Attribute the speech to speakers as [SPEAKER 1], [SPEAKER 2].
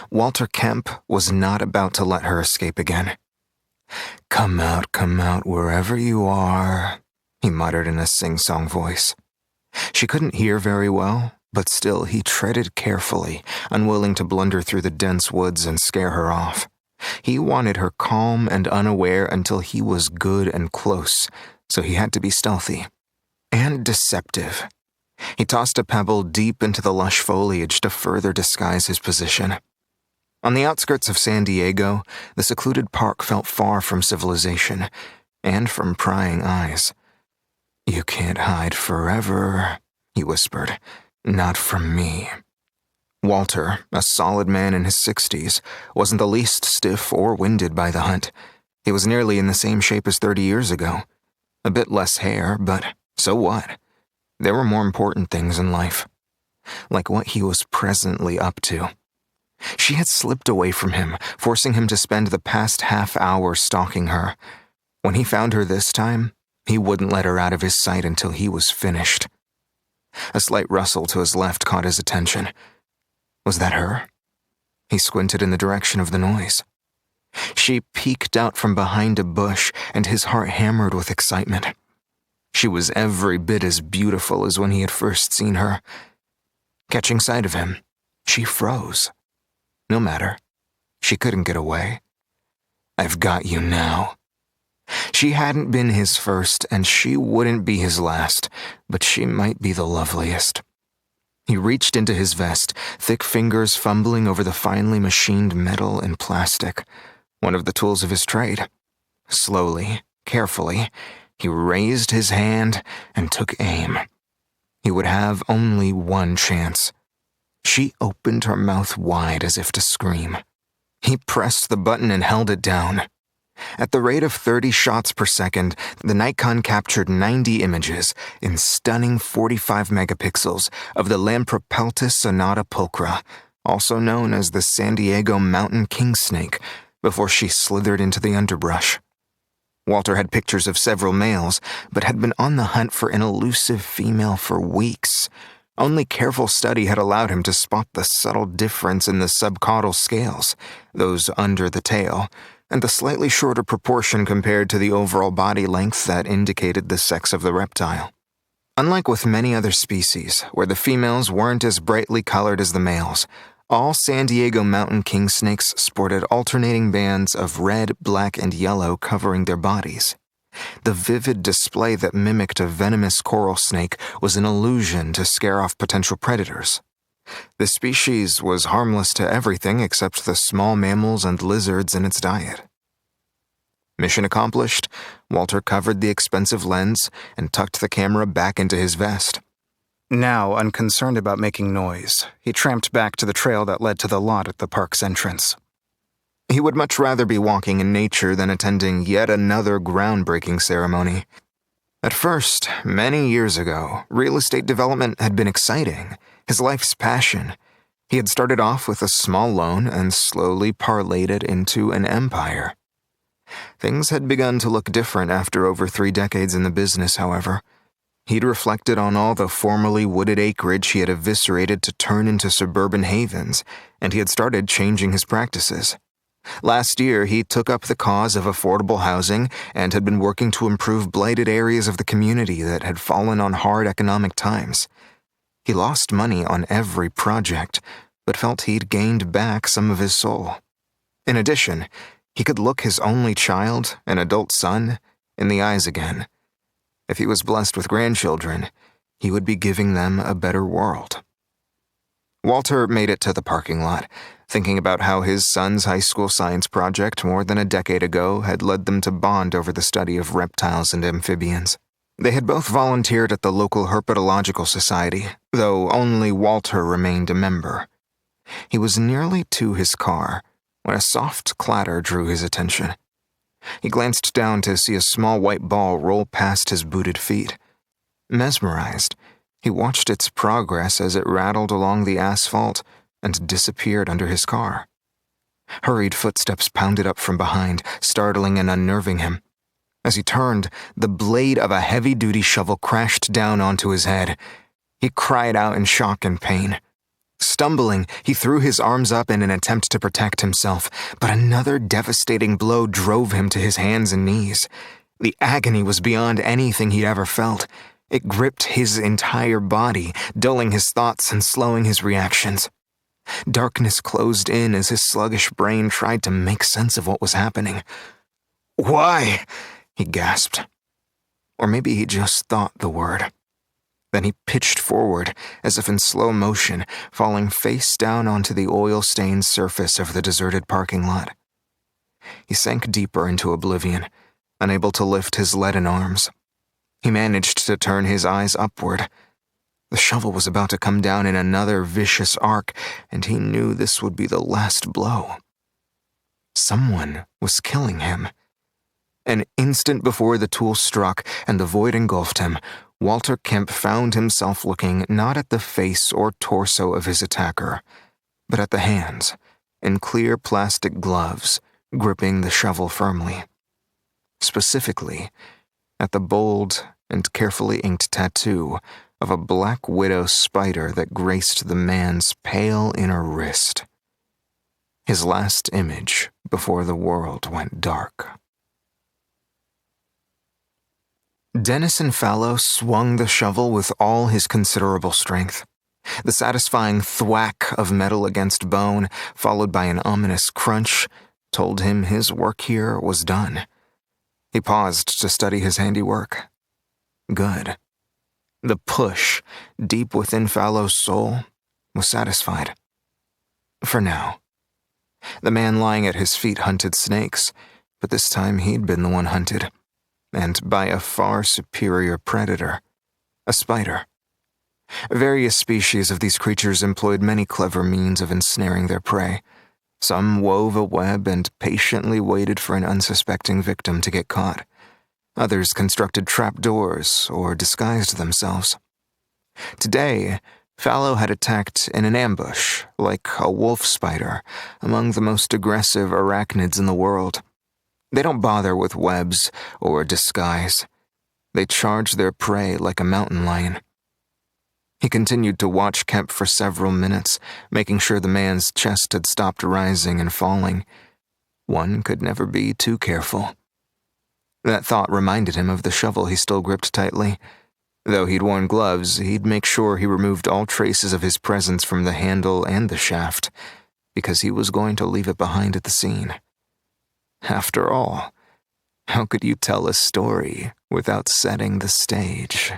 [SPEAKER 1] Walter Kemp was not about to let her escape again. Come out, wherever you are," he muttered in a sing-song voice. She couldn't hear very well, but still he treaded carefully, unwilling to blunder through the dense woods and scare her off. He wanted her calm and unaware until he was good and close, so he had to be stealthy. And deceptive. He tossed a pebble deep into the lush foliage to further disguise his position. On the outskirts of San Diego, the secluded park felt far from civilization, and from prying eyes. "You can't hide forever," he whispered. "Not from me." Walter, a solid man in his 60s, wasn't the least stiff or winded by the hunt. He was nearly in the same shape as 30 years ago. A bit less hair, but so what? There were more important things in life. Like what he was presently up to. She had slipped away from him, forcing him to spend the past half hour stalking her. When he found her this time, he wouldn't let her out of his sight until he was finished. A slight rustle to his left caught his attention. Was that her? He squinted in the direction of the noise. She peeked out from behind a bush, and his heart hammered with excitement. She was every bit as beautiful as when he had first seen her. Catching sight of him, she froze. No matter. She couldn't get away. "I've got you now." She hadn't been his first, and she wouldn't be his last, but she might be the loveliest. He reached into his vest, thick fingers fumbling over the finely machined metal and plastic, one of the tools of his trade. Slowly, carefully, he raised his hand and took aim. He would have only one chance. She opened her mouth wide as if to scream. He pressed the button and held it down. At the rate of 30 shots per second, the Nikon captured 90 images in stunning 45 megapixels of the Lampropeltis sonata pulchra, also known as the San Diego mountain king snake, before she slithered into the underbrush. Walter had pictures of several males, but had been on the hunt for an elusive female for weeks. Only careful study had allowed him to spot the subtle difference in the subcaudal scales, those under the tail, and the slightly shorter proportion compared to the overall body length that indicated the sex of the reptile. Unlike with many other species, where the females weren't as brightly colored as the males, all San Diego mountain king snakes sported alternating bands of red, black, and yellow covering their bodies. The vivid display that mimicked a venomous coral snake was an illusion to scare off potential predators. The species was harmless to everything except the small mammals and lizards in its diet. Mission accomplished, Walter covered the expensive lens and tucked the camera back into his vest. Now, unconcerned about making noise, he tramped back to the trail that led to the lot at the park's entrance. He would much rather be walking in nature than attending yet another groundbreaking ceremony. At first, many years ago, real estate development had been exciting, his life's passion. He had started off with a small loan and slowly parlayed it into an empire. Things had begun to look different after over 3 decades in the business, however. He'd reflected on all the formerly wooded acreage he had eviscerated to turn into suburban havens, and he had started changing his practices. Last year, he took up the cause of affordable housing and had been working to improve blighted areas of the community that had fallen on hard economic times. He lost money on every project, but felt he'd gained back some of his soul. In addition, he could look his only child, an adult son, in the eyes again. If he was blessed with grandchildren, he would be giving them a better world. Walter made it to the parking lot, thinking about how his son's high school science project more than a decade ago had led them to bond over the study of reptiles and amphibians. They had both volunteered at the local herpetological society, though only Walter remained a member. He was nearly to his car when a soft clatter drew his attention. He glanced down to see a small white ball roll past his booted feet. Mesmerized, he watched its progress as it rattled along the asphalt and disappeared under his car. Hurried footsteps pounded up from behind, startling and unnerving him. As he turned, the blade of a heavy-duty shovel crashed down onto his head. He cried out in shock and pain. Stumbling, he threw his arms up in an attempt to protect himself, but another devastating blow drove him to his hands and knees. The agony was beyond anything he'd ever felt. It gripped his entire body, dulling his thoughts and slowing his reactions. Darkness closed in as his sluggish brain tried to make sense of what was happening. "Why?" he gasped. Or maybe he just thought the word. Then he pitched forward, as if in slow motion, falling face down onto the oil-stained surface of the deserted parking lot. He sank deeper into oblivion, unable to lift his leaden arms. He managed to turn his eyes upward. The shovel was about to come down in another vicious arc, and he knew this would be the last blow. Someone was killing him. An instant before the tool struck and the void engulfed him, Walter Kemp found himself looking not at the face or torso of his attacker, but at the hands, in clear plastic gloves, gripping the shovel firmly. Specifically, at the bold and carefully inked tattoo of a black widow spider that graced the man's pale inner wrist. His last image before the world went dark. Dennison Fallow swung the shovel with all his considerable strength. The satisfying thwack of metal against bone, followed by an ominous crunch, told him his work here was done. He paused to study his handiwork. Good. The push, deep within Fallow's soul, was satisfied. For now. The man lying at his feet hunted snakes, but this time he'd been the one hunted. And by a far superior predator, a spider. Various species of these creatures employed many clever means of ensnaring their prey. Some wove a web and patiently waited for an unsuspecting victim to get caught. Others constructed trapdoors or disguised themselves. Today, Fallow had attacked in an ambush, like a wolf spider, among the most aggressive arachnids in the world. They don't bother with webs or disguise. They charge their prey like a mountain lion. He continued to watch Kemp for several minutes, making sure the man's chest had stopped rising and falling. One could never be too careful. That thought reminded him of the shovel he still gripped tightly. Though he'd worn gloves, he'd make sure he removed all traces of his presence from the handle and the shaft, because he was going to leave it behind at the scene. After all, how could you tell a story without setting the stage?